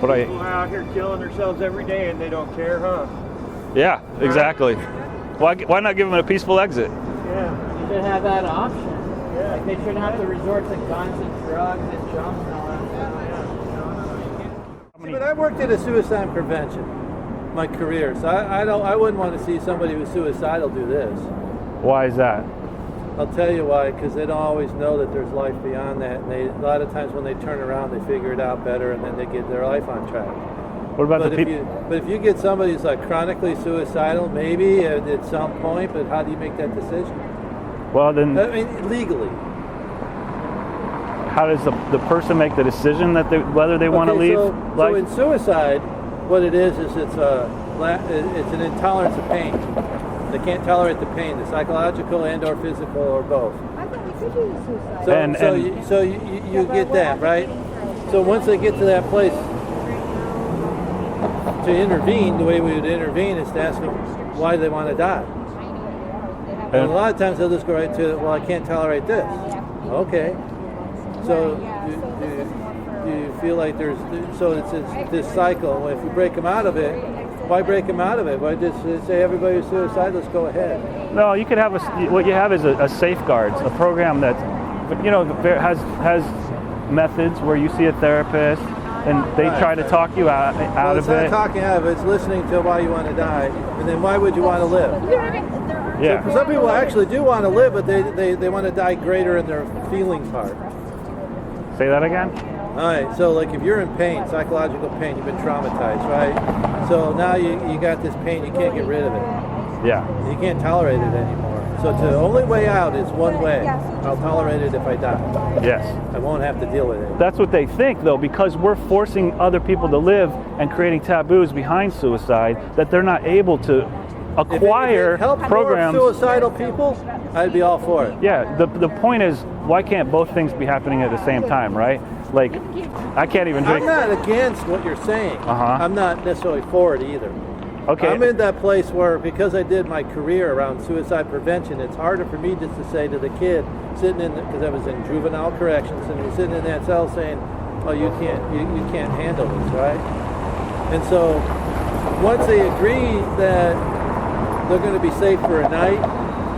But People are out here killing themselves every day and they don't care, huh? Yeah, exactly. Why not give them a peaceful exit? Yeah. You should have that option. Yeah. Like they shouldn't have to resort to guns and drugs and jumps and all that stuff. But I worked at a suicide prevention my career, so I wouldn't want to see somebody who's suicidal do this. Why is that? I'll tell you why, because they don't always know that there's life beyond that, and a lot of times when they turn around, they figure it out better, and then they get their life on track. What about the people? But if you get somebody who's like chronically suicidal, maybe at some point, but how do you make that decision? Well, then, I mean, legally. how does the person make the decision that whether they want to leave? So in suicide, what it is it's an intolerance of pain. They can't tolerate the pain, the psychological and/or physical, or both. I thought we could do suicide. So you get that, right? So once they get to that place, to intervene, the way we would intervene is to ask them why they want to die. And a lot of times they'll just go right to, well, I can't tolerate this. Okay. So do you feel like it's this cycle? If you break them out of it, why break them out of it? Why just say everybody who's suicidal, let's go ahead? No, you could have what you have is a safeguards, a program that, has methods where you see a therapist and they try to talk you out of it. It's not talking out of it, it's listening to why you want to die, and then why would you want to live? Yeah. So some people actually do want to live, but they want to die greater in their feeling part. Say that again? All right, so like if you're in pain, psychological pain, you've been traumatized, right? So now you got this pain, you can't get rid of it. Yeah. You can't tolerate it anymore. So the only way out is one way. I'll tolerate it if I die. Yes. I won't have to deal with it. That's what they think, though, because we're forcing other people to live and creating taboos behind suicide that they're not able to acquire if it helped programs. More suicidal people, I'd be all for it. Yeah, the point is, why can't both things be happening at the same time, right? Like, I can't even drink. I'm not against what you're saying. I'm not necessarily for it either. Okay. I'm in that place where, because I did my career around suicide prevention, it's harder for me just to say to the kid sitting in, because I was in juvenile corrections, and he's sitting in that cell saying, "Oh, you can't handle this, right?" And so, once they agree that they're going to be safe for a night,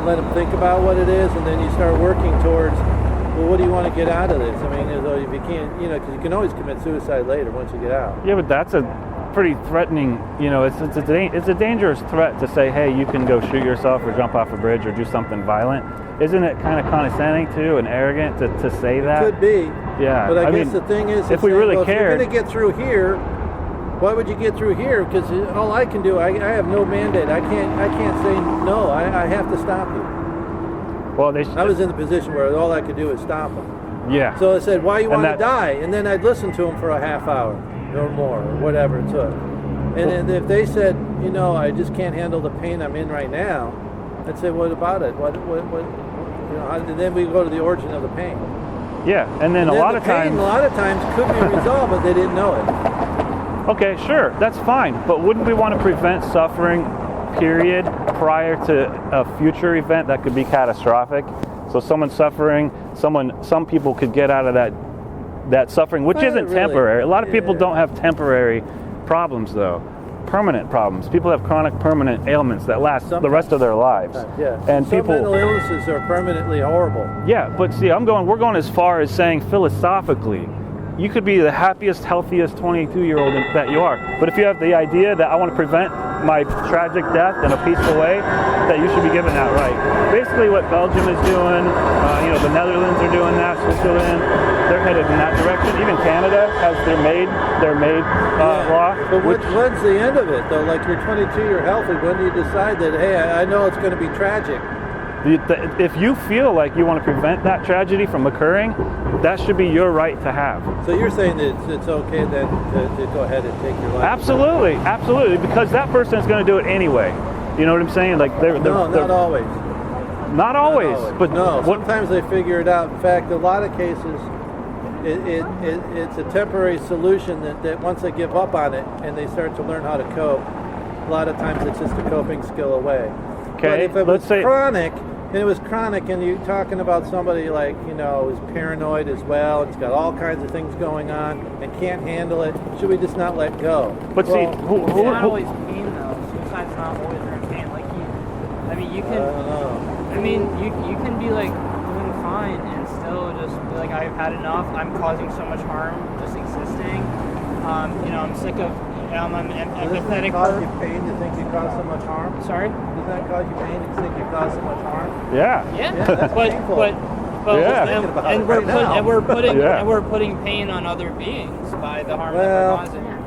let them think about what it is, and then you start working towards, well, what do you want to get out of this? I mean, if you can't, because you can always commit suicide later once you get out. Yeah, but that's a pretty threatening, it's a dangerous threat to say, hey, you can go shoot yourself or jump off a bridge or do something violent. Isn't it kind of condescending too and arrogant to say that? It could be. Yeah. But I guess the thing is, if we really cared, if you're going to get through here, why would you get through here? Because all I can do, I have no mandate. I can't say no. I have to stop you. Well, I was in the position where all I could do is stop them. Yeah. So I said, why you want to die? And then I'd listen to them for a half hour or more, or whatever it took. And then if they said, I just can't handle the pain I'm in right now, I'd say, what about it? And then we go to the origin of the pain. Yeah, and then a lot of times could be resolved, but they didn't know it. Okay, sure, that's fine. But wouldn't we want to prevent suffering, period, prior to a future event that could be catastrophic? So someone suffering, some people could get out of that suffering, which isn't really temporary. A lot of people don't have temporary problems, though. Permanent problems. People have chronic permanent ailments that last the rest of their lives. Yeah. And some mental illnesses are permanently horrible. Yeah, but see, we're going as far as saying philosophically, you could be the happiest, healthiest 22-year-old that you are. But if you have the idea that I want to prevent my tragic death in a peaceful way, that you should be given that right. Basically what Belgium is doing, the Netherlands are doing that, Switzerland, they're headed in that direction. Even Canada has their MAID law. But when's the end of it, though? Like, you're 22, you're healthy. When do you decide that, hey, I know it's going to be tragic? If you feel like you want to prevent that tragedy from occurring, that should be your right to have. So you're saying that it's okay then to go ahead and take your life? Absolutely, because that person is going to do it anyway. You know what I'm saying? Like not always. Not always, but no. Sometimes they figure it out. In fact, a lot of cases, it's a temporary solution that once they give up on it and they start to learn how to cope, a lot of times it's just a coping skill away. Okay, but if it was chronic, And it was chronic, and you're talking about somebody like, you know, who's paranoid as well, and he's got all kinds of things going on, and can't handle it. Should we just not let go? But It's not always pain though. Suicide's not always in pain. Like you I don't know. I mean, you can be like doing fine and still just be like, I've had enough. I'm causing so much harm just existing. You know, I'm sick of. I'm Doesn't that empathetic. cause you pain to think you cause so much harm? Sorry. Doesn't that cause you pain to think you cause so much harm? Yeah. Yeah. that's but painful. but Yeah. and, About and it we're right now. and we're putting Yeah. and we're putting pain on other beings by the harm Well, that we're causing.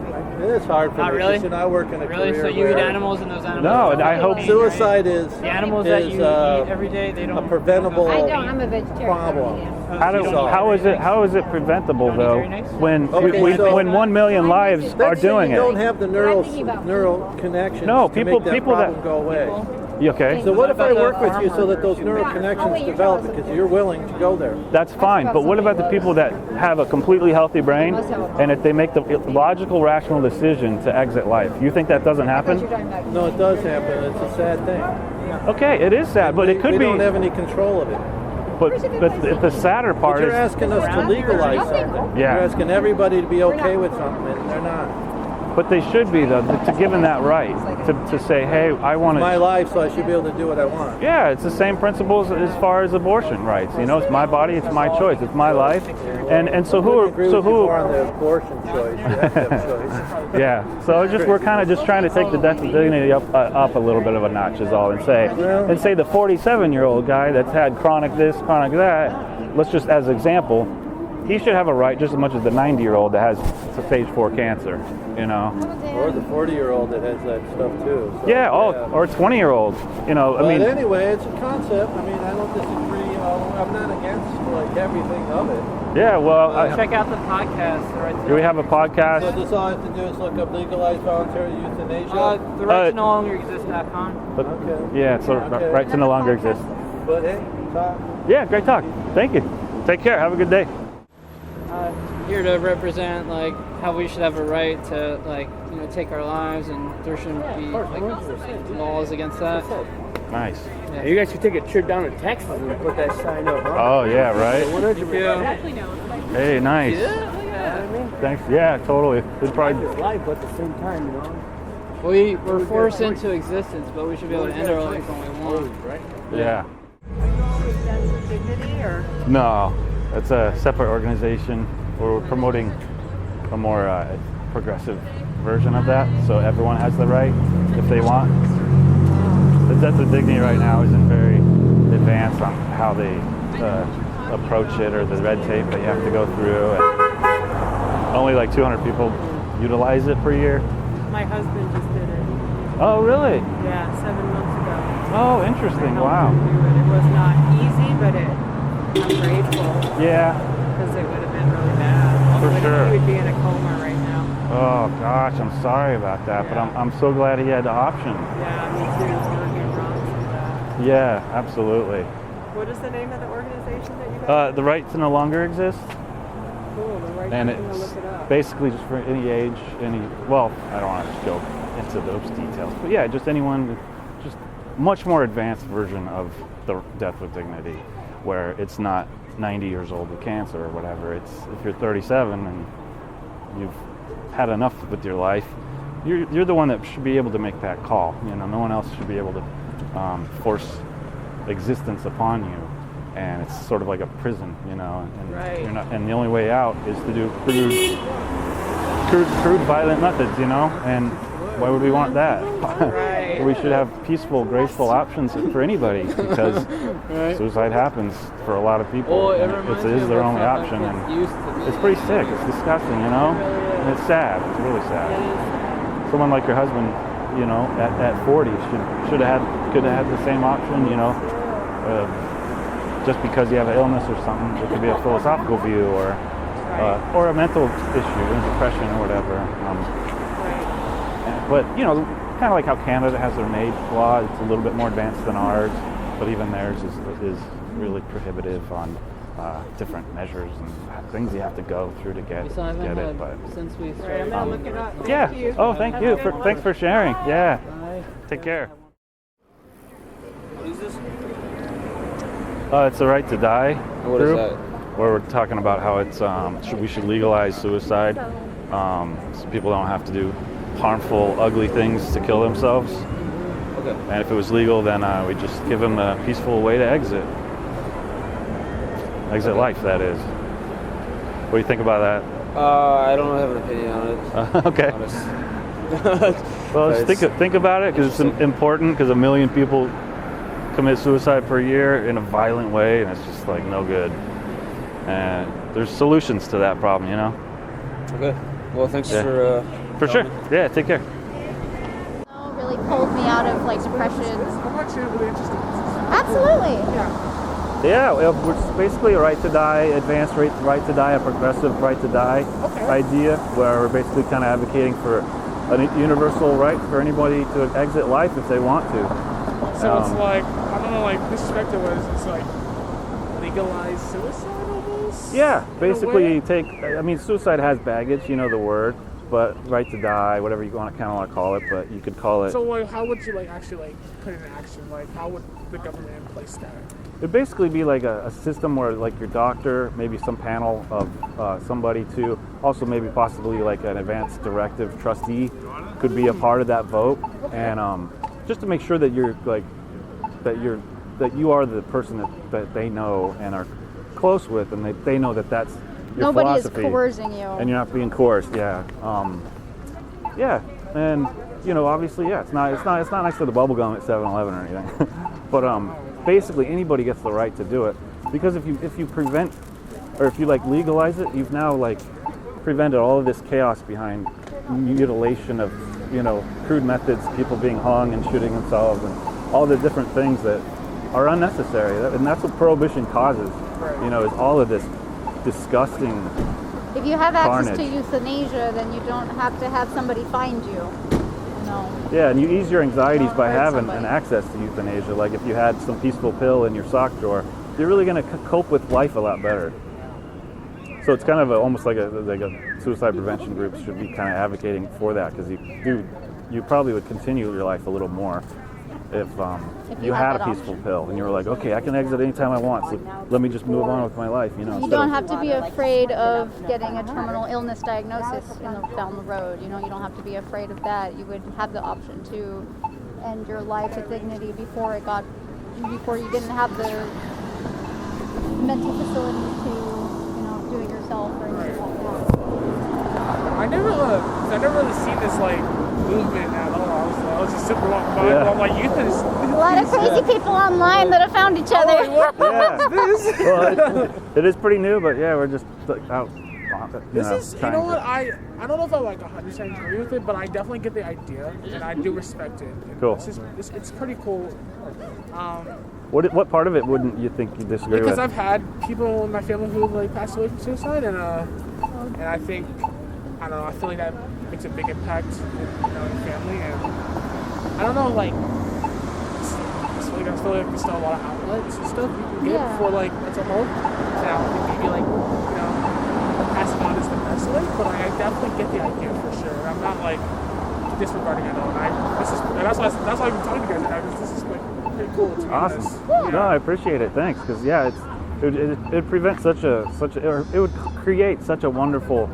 It is hard for Not me. really? You know, I work in a Really? career So you eat where animals and those animals? No, and I feel hope- pain, suicide right? is The animals that you eat every day, they don't. a preventable I don't. I'm a vegetarian. problem. How is it preventable Don't eat though very nice? when Okay, so- when 1 million lives are Let's say doing you don't it? have the neural connections No, to people- make that people that- problem go away. You okay? So what if I about the work with you so that those farmers? neural connections develop because you're willing to go there? That's fine, but what about the people that have a completely healthy brain and if they make the logical, rational decision to exit life? You think that doesn't happen? No, it does happen. It's a sad thing. Okay, it is sad, but it could we be. don't have any control of it. But the sadder But part you're is, asking us to legalize something. Yeah. You're asking everybody to be okay with something, and they're not. but they should be though, to give them that right to say, hey, I want My to. life, so I should be able to do what I want. Yeah, it's the same principles as far as abortion rights. You know, it's my body, it's my choice, it's my life, and so I who wouldn't are agree so with you who? more on the abortion choice. You have to have choice. Yeah, so we're kind of just trying to take the death with dignity up a little bit of a notch is all, and say the 47-year-old guy that's had chronic this, chronic that. Let's just as an example, he should have a right just as much as the 90-year-old that has stage 4 cancer. You know. Or the 40-year-old that has that stuff too. So, Yeah, or 20-year-old. You know, But I mean. anyway, it's a concept. I mean, I don't disagree. I'm not against like everything of it. Yeah, well, Check out the podcast. The right to do we have a So podcast? this all I have to do is look up legalized voluntary euthanasia. The right to no longer exist.com. But, Okay. yeah, so Okay. right to no longer exist. But hey, talk. Yeah, great talk. Thank you. Take care. Have a good day. Here to represent like how we should have a right to like take our lives, and there shouldn't be like laws against that. Nice. Yeah. You guys should take a trip down to Texas and put that sign up, huh? Oh yeah, right. Hey, nice. Thanks. Yeah, totally. It's probably. Life, but at the same time, you know. We're forced into existence, but we should be able to end our life when we want. Right? Yeah. Are you all with Death with Dignity or? No, it's a separate organization. We're promoting a more progressive version of that, so everyone has the right if they want. The Death with Dignity right now isn't very advanced on how they approach it or the red tape that you have to go through. And only like 200 people utilize it per year. My husband just did it. Oh, really? Yeah, 7 months ago. Oh, interesting. I Wow. helped him do it. It was not easy, but I'm grateful Yeah. because it would have been really bad. For sure. He would be in a coma right now. Oh gosh, I'm sorry about that, but I'm so glad he had the option. Yeah, me too. Oregon rocks and that. Yeah, absolutely. What is the name of the organization that you guys? The right to no longer exist, Cool. The right and I'm gonna it's look it up. basically just for any age, well, I don't want to go into those details, but yeah, just anyone, just much more advanced version of the Death with Dignity, where it's not 90 years old with cancer or whatever. It's if you're 37 and you've had enough with your life, you're the one that should be able to make that call. You know, no one else should be able to force existence upon you, and it's sort of like a prison, you know. And Right. you're not, and the only way out is to do crude violent methods, you know. And why would we want that? Right. We should have peaceful, graceful options for anybody, because suicide happens for a lot of people. Well, it and reminds it me is of their what only South option, Africans and used to be. it's pretty sick. It's disgusting, you know, and it's sad. It's really sad. Someone like your husband, you know, at 40 could have had the same option, you know. Just because you have an illness or something, it could be a philosophical view or a mental issue, depression or whatever. But you know, kind of like how Canada has their MAID law, it's a little bit more advanced than ours, but even theirs is really prohibitive on different measures and things you have to go through to get We still haven't it. had But since we Right, started. I'm gonna look it up. yeah. Thank you. Oh, thank you. Thanks for sharing. Yeah. Bye. Take care. What is this? It's the Right to Die What is group, that? where we're talking about how it's we should legalize suicide, so people don't have to do harmful, ugly things to kill themselves. Okay. And if it was legal, then we just give them a peaceful way to exit life. That is. What do you think about that? I don't have an opinion on it. Okay. Well, just think about it, because it's important, because 1 million people commit suicide per year in a violent way, and it's just like no good. And there's solutions to that problem, you know? Okay. Well, thanks Yeah. for Sure. telling me. Yeah, take care. Really pulled me out of like depression. I'm actually really interested in this. Absolutely. Yeah, it's basically a right to die, advanced right to die, a progressive right to die idea, where we're basically kind of advocating for a universal right for anybody to exit life if they want to. So it's like, I don't know, like this perspective was, it's like legalized suicide almost? Yeah, basically way? suicide has baggage, you know the word, but right to die, whatever you want to call it, but you could call it. So like, how would you like actually like put it in action? Like how would the government in place that? It'd basically be like a system where like your doctor, maybe some panel of somebody to, also maybe possibly like an advanced directive trustee could be a part of that vote, and just to make sure that you're like, that you are the person that they know and are close with, and they know that that's your Nobody philosophy. is coercing you. And you're not being coerced, yeah. And you know, obviously, yeah, it's not next to the bubble gum at 7-Eleven or anything. But basically anybody gets the right to do it, because if you prevent, or if you like legalize it, you've now like prevented all of this chaos behind mutilation of, you know, crude methods, people being hung and shooting themselves, and all the different things that are unnecessary. And that's what prohibition causes, you know, is all of this disgusting. If you have access carnage. to euthanasia, then you don't have to have somebody find you. No. Yeah, and you ease your anxieties by hurt having somebody. an access to euthanasia. Like if you had some peaceful pill in your sock drawer, you're really going to cope with life a lot better. So it's kind of almost like a suicide prevention group should be kind of advocating for that, because you probably would continue your life a little more if you had a peaceful pill and you were like, okay, I can exit anytime I want, so let me just move on with my life, you know. You don't have to be afraid of getting a terminal illness diagnosis down the road. You know, you don't have to be afraid of that. You would have the option to end your life with dignity before you didn't have the mental facility to, you know, do it yourself or anything like that. I never really seen this like movement at all. I was just super walking by. Yeah. I'm like, youth is A lot of crazy people online that have found each other. Yeah. this. Well, it is pretty new, but yeah, we're just out. This is, you trying know to- what, I don't know if I like 100% agree with it, but I definitely get the idea, and I do respect it. And Cool. It's pretty cool. What part of it wouldn't you think you disagree Because with? I've had people in my family who like passed away from suicide, and I think, I don't know, I feel like that makes a big impact in the family, and I don't know, like, I feel like there's still a lot of outlets and stuff you can get for like mental health. And I don't think maybe like, you know, passing on is the best way, but I definitely get the idea for sure. And I'm not like disregarding it all. And that's why I'm talking to you guys right now, because this is like pretty cool to me. Awesome. No, I appreciate it. Thanks, because yeah, it prevents it would create such a wonderful,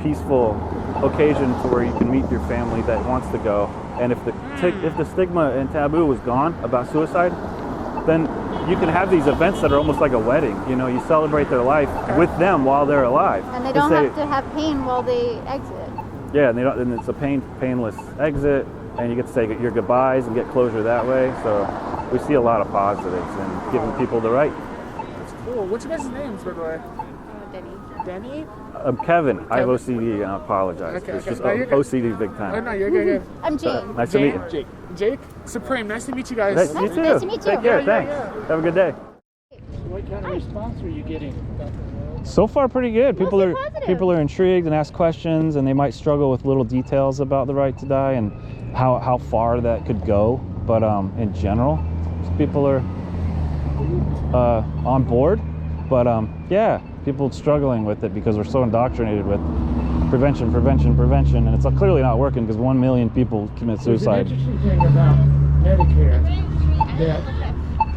peaceful occasion to where you can meet your family that wants to go. And if the stigma and taboo was gone about suicide, then you can have these events that are almost like a wedding. You know, you celebrate their life with them while they're alive. And they don't have to have pain while they exit. Yeah, and it's a painless exit, and you get to say your goodbyes and get closure that way. So we see a lot of positives in giving people the right. That's cool. What's your guys' names, by the way? Denny? I'm Kevin. I have OCD, and I apologize. Okay, It's okay. just No, you're good. OCD big Oh, time. no, you're good. I'm Jane. Nice to meet you. Jake? Supreme, nice to meet you guys. Hey, you too. Nice to meet you. Take care. Yeah, Thanks. yeah. Have a good day. What kind of response are you getting? So far, pretty good. People Mostly are positive. intrigued and ask questions, and they might struggle with little details about the right to die and how far that could go. But in general, people are on board. But yeah, people struggling with it because we're so indoctrinated with prevention, and it's clearly not working because 1 million people commit There's an suicide. interesting thing about Medicare that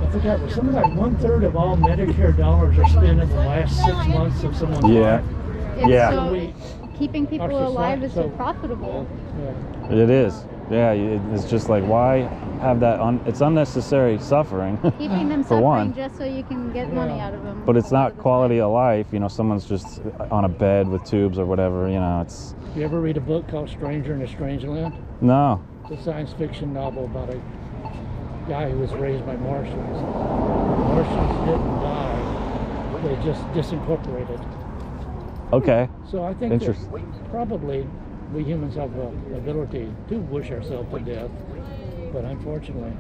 I forgot, was something like 1/3 of all Medicare dollars are spent in the last 6 months of someone's life. It's Yeah. so, keeping people Our alive is so society- profitable. Yeah. It is. Yeah, it's just like, why have that? It's unnecessary suffering. Keeping them for suffering one. just so you can get money out of them. But it's not quality of life. You know, someone's just on a bed with tubes or whatever. You know, it's You ever read a book called Stranger in a Strange Land? no. It's a science fiction novel about a guy who was raised by Martians. Martians didn't die, they just disincorporated. Okay. So I think that Interesting. probably we humans have the ability to wish ourselves to death, but unfortunately.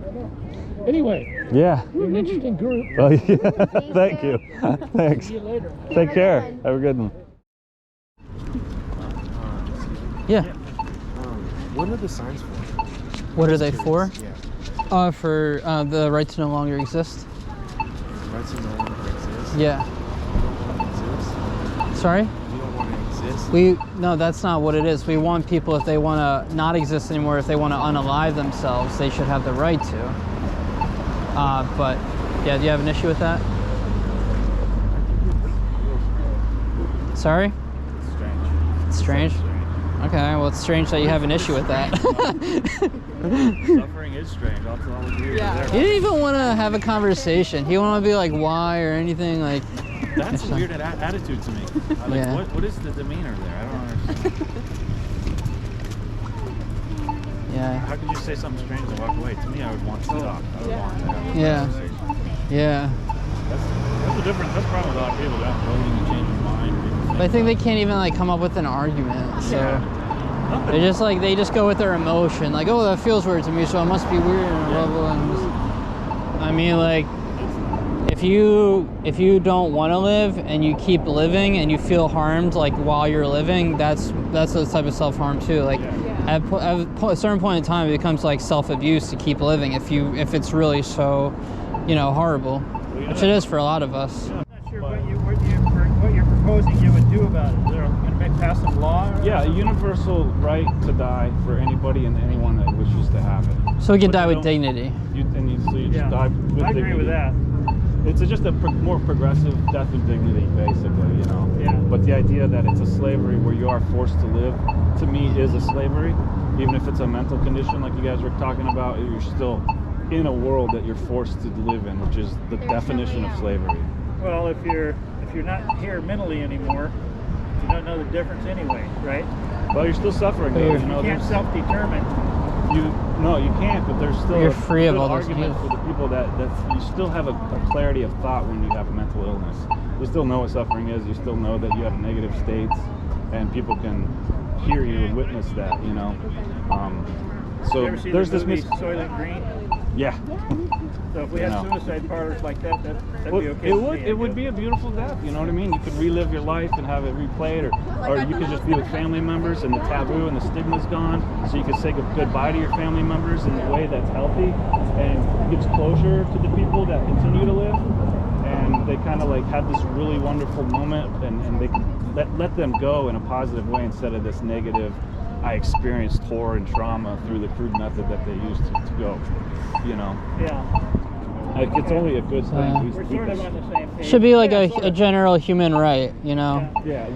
Anyway, Yeah. you're an interesting group. Oh, yeah. Thank you. Thanks. See you later. Take care. Have a good one. Yeah. What are the signs for? What are they for? Yeah. For the right to no longer exist. Right to no longer exist. Yeah. Exist. Sorry? You don't want to exist. No, that's not what it is. We want people, if they want to not exist anymore, if they want to unalive themselves, they should have the right to. But yeah, do you have an issue with that? Sorry? Strange. It's strange. Okay, well, it's strange that you have an issue with that. Suffering is strange. I'll tell you. He didn't even want to have a conversation. He didn't want to be like, why or anything like. That's a weird attitude to me. Like, Yeah. what is the demeanor there? I don't understand. Yeah. How could you say something strange and walk away? To me, I would want to stop. I would want to have a Yeah. conversation. Yeah. That's the difference. That's the problem with a lot of people. They're not willing to change their mind. But I think they can't even like come up with an argument. So they just like they just go with their emotion. Like, oh, that feels weird to me, so it must be weird and blah blah. And I mean, like, if you don't want to live and you keep living and you feel harmed like while you're living, that's a type of self-harm too. Like at a certain point in time, it becomes like self-abuse to keep living if it's really so, horrible, which it is for a lot of us. I'm not sure what you're proposing you would do about it. They're going to pass some law? Yeah, a universal right to die for anybody and anyone that wishes to have it. So we can die with dignity. You just die with dignity. I agree with that. It's just a more progressive death with dignity, basically, Yeah. But the idea that it's a slavery where you are forced to live, to me, is a slavery. Even if it's a mental condition like you guys were talking about, you're still in a world that you're forced to live in, which is the definition of slavery. Well, if you're not here mentally anymore, you don't know the difference anyway, right? Well, you're still suffering, though. You can't self-determine. You can't, but there's still You're a free of good all those argument things. for the people that you still have a clarity of thought when you have a mental illness. You still know what suffering is. You still know that you have negative states, and people can hear you and witness that. So You ever see there's the this movie Soylent Green? Yeah. So if we had suicide parlors like that'd Well, be okay. it would be a beautiful death. You know what I mean? You could relive your life and have it replayed, or you could just be with family members and the taboo and the stigma's gone. So you could say goodbye to your family members in a way that's healthy and gives closure to the people that continue to live. And they kind of like have this really wonderful moment, and they can let them go in a positive way instead of this negative. I experienced horror and trauma through the crude method that they used to go. Yeah. Like, it's only a good thing. We're sort of on the same page. Should be like a general human right, Yeah,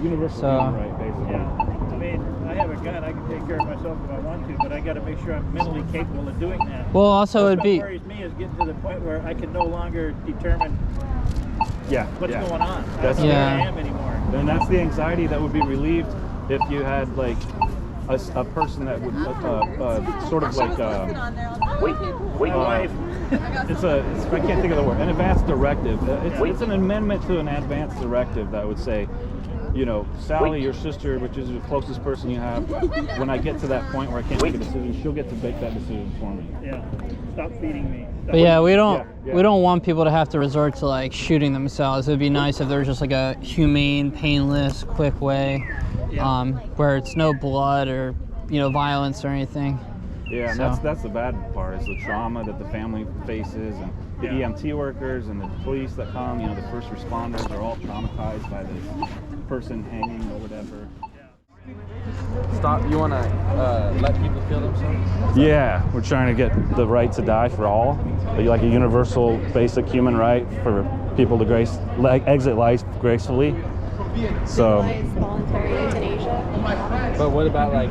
universal human right, basically. Yeah. I mean, I have a gun. I can take care of myself if I want to, but I got to make sure I'm mentally capable of doing that. Well, also That's it'd be. what worries me is getting to the point where I can no longer determine what's going on. I don't know where I am anymore. And that's the anxiety that would be relieved if you had like a person that would sort of like my wife. I can't think of the word. An advance directive. It's an amendment to an advance directive that would say, Sally, your sister, which is the closest person you have, when I get to that point where I can't make a decision, she'll get to make that decision for me. Yeah. Stop feeding me. But yeah, we don't want people to have to resort to like shooting themselves. It'd be nice if there was just like a humane, painless, quick way, where it's no blood or violence or anything. Yeah, and So- that's the bad part, is the trauma that the family faces, and the EMT workers and the police that come, the first responders are all traumatized by this person hanging or whatever. stop? You want to let people kill themselves? Yeah, we're trying to get the right to die for all, like a universal basic human right for people to exit life gracefully. So, voluntary euthanasia. But what about like,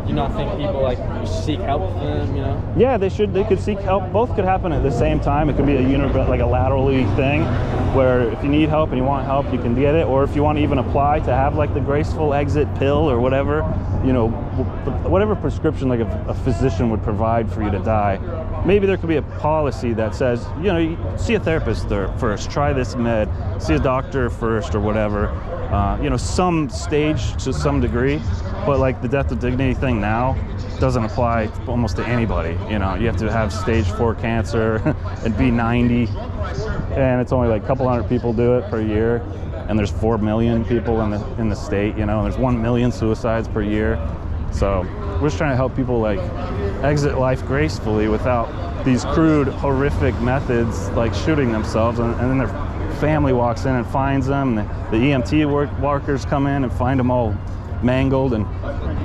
you not think people like seek help for them, you know? yeah, they could seek help. Both could happen at the same time. It could be like a laterally thing, where if you need help and you want help, you can get it. Or if you want to even apply to have like the graceful exit pill or whatever, you know, whatever prescription like a physician would provide for you to die. Maybe there could be a policy that says, you know, you see a therapist first, try this med, see a doctor first or whatever. You know, some stage to some degree, but like the death with dignity thing now doesn't apply almost to anybody. You know, you have to have stage 4 cancer and be 90, and it's only like a couple hundred people do it per year, and there's 4 million people in the state. You know, and there's 1 million suicides per year. So we're just trying to help people like exit life gracefully without these crude, horrific methods like shooting themselves, and then their family walks in and finds them. And the EMT workers come in and find them all mangled. And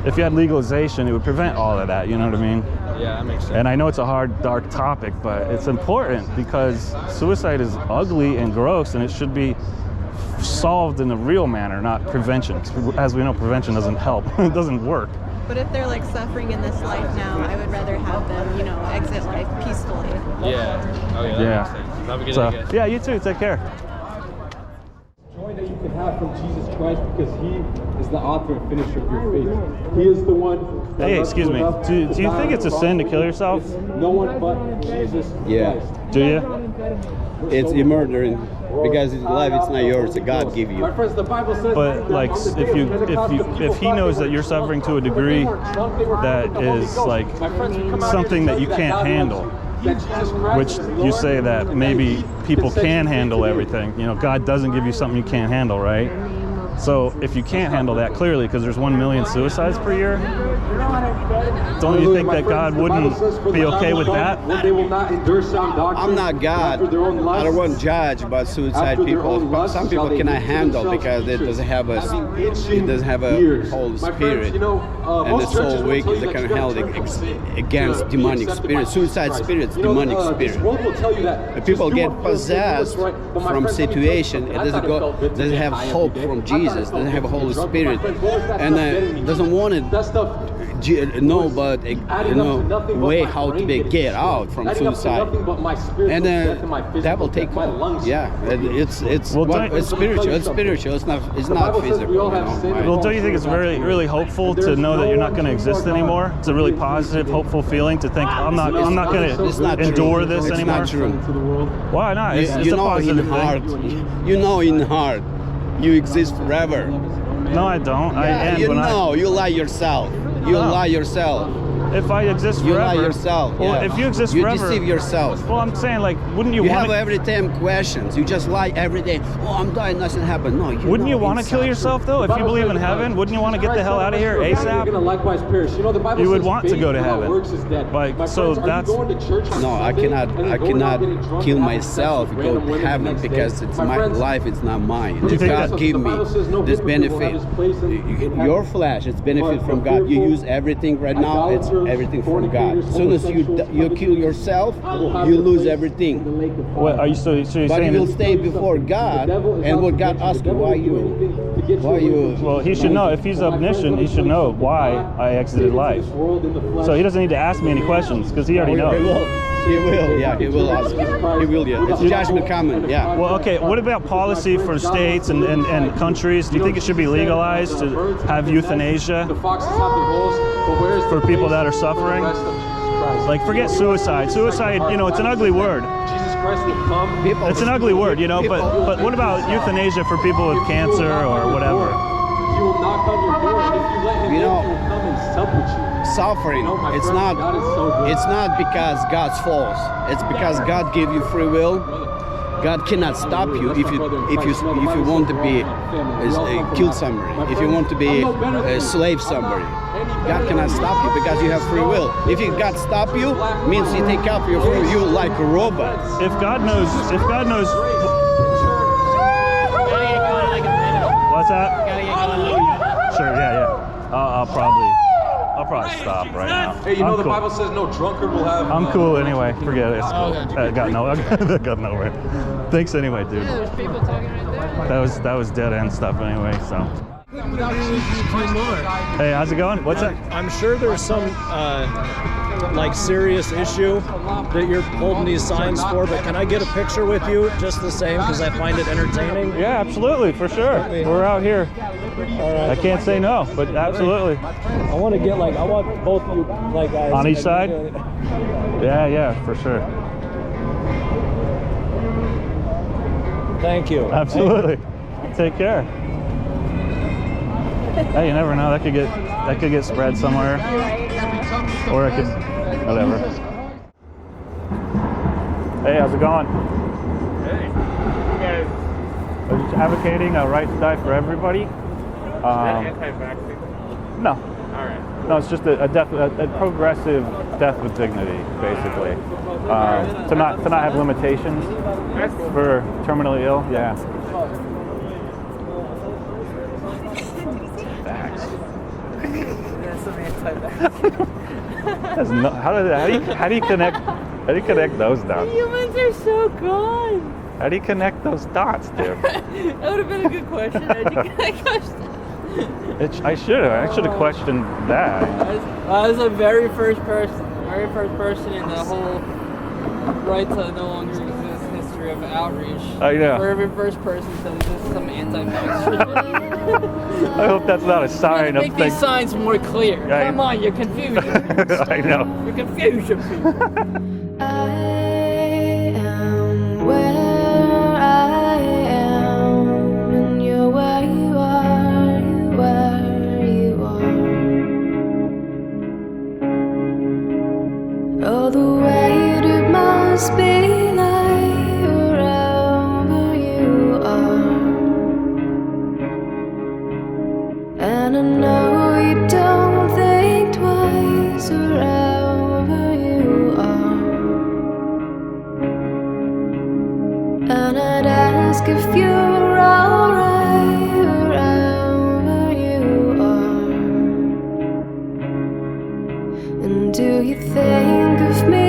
if you had legalization, it would prevent all of that. You know what I mean? Yeah, that makes sense. And I know it's a hard, dark topic, but it's important because suicide is ugly and gross, and it should be solved in a real manner, not prevention. As we know, prevention doesn't help. It doesn't work. But if they're like suffering in this life now, I would rather have them, you know, exit life peacefully. Yeah. Oh yeah, that makes sense. Have a good day, guys. Yeah, you too. Take care. Joy that you can have from Jesus Christ, because He is the author and finisher of your faith. He is the one. Hey, excuse me. Do you think it's a sin to kill yourself? No one but Jesus Christ. Do you? It's you murdering, because life it's not yours. God give you. My friends, the Bible says. But like, if He knows that you're suffering to a degree that is like something that you can't handle, which you say that maybe people can handle everything. You know, God doesn't give you something you can't handle, right? So if you can't handle that, clearly, because there's 1 million suicides per year, don't you think that God wouldn't be okay with that? I'm not God. I don't want to judge about suicide people. But some people cannot handle because it doesn't have a Holy Spirit, and it's so weak they can handle against demonic spirits, suicide spirits, demonic spirits. If people get possessed from situation, it doesn't have hope from Jesus. Doesn't have a Holy Spirit, and doesn't want it. No, but way how to get out from suicide, and that will take hold. Yeah, it's spiritual. It's spiritual. It's not physical. You know? Well, don't you think it's really hopeful to know that you're not going to exist anymore? It's a really positive, hopeful feeling to think I'm not going to endure this anymore. It's not true. Why not? It's a positive thing. You know in heart. You exist forever. No, I don't. You lie yourself. You lie yourself. If I exist forever, you lie yourself. Well, if you exist forever, you deceive yourself. Well, I'm saying, like, wouldn't you? You have every time questions. You just lie every day. Oh, I'm dying. Nothing happened. No. Wouldn't you want to kill yourself though? If you believe in heaven, wouldn't you want to get the hell out of here ASAP? You would want to go to heaven. Like, so that's. No, I cannot kill myself. Go to heaven because it's my life. It's not mine. God give me this benefit. Your flesh, it's benefit from God. You use everything right now. It's everything from God. As soon as you kill yourself, you lose everything. What are you so you're but saying? You will stay before God, and what God asks you, why you? Well, He should know. If He's omniscient, He should know why I exited life. So He doesn't need to ask me any questions because He already knows. He will. Yeah, He will ask. He will. Yeah, it's judgment coming. Yeah. Well, okay. What about policy for states and countries? Do you think it should be legalized to have euthanasia for people that are suffering? Like, forget suicide. Suicide, you know, it's an ugly word. It's an ugly word, you know. But what about euthanasia for people with cancer or whatever? He will knock on your door, and if you let him in, he will come and sup with you. Suffering, it's not because God's fault. It's because God gave you free will. God cannot stop you if you want to be kill somebody, if you want to be slave somebody. God cannot stop you because you have free will. If God stop you, means He take up your free will. You like a robot. If God knows. What's that? Sure. Yeah. I'll probably stop right now. Hey, you know I'm the cool. Bible says no drunkard will have. I'm cool anyway. Forget it. It's cool. Okay. That got nowhere. Thanks anyway, dude. Yeah, there's people talking right there. That was dead end stuff anyway. So. Hey, how's it going? What's that? I'm sure there's some like serious issue that you're holding these signs for, but can I get a picture with you just the same because I find it entertaining? Yeah, absolutely, for sure. We're out here. I can't say no, but absolutely. I want to get I want both you guys on each side. Yeah, for sure. Thank you. Absolutely. Take care. Hey, you never know. That could get spread somewhere, or it could, whatever. Hey, how's it going? Hey. Are you advocating a right to die for everybody? Anti-vaccine? No. All right. No, it's just a progressive death with dignity, basically. To not have limitations for terminally ill. Yeah. How do you connect those dots? Humans are so good. How do you connect those dots, dude? That would have been a good question. How'd you connect those dots? I should have questioned that. I was the very first person in the whole right to no longer exist history of outreach. I know. For every first person says this is some anti-vax. I hope that's not a sign of Make these signs more clear. Come on, you're confusing. I know. You're confusing people. Oh, the weight it must be like wherever you are. And I know you don't think twice wherever you are. And I'd ask if you're alright wherever you are. And do you think of me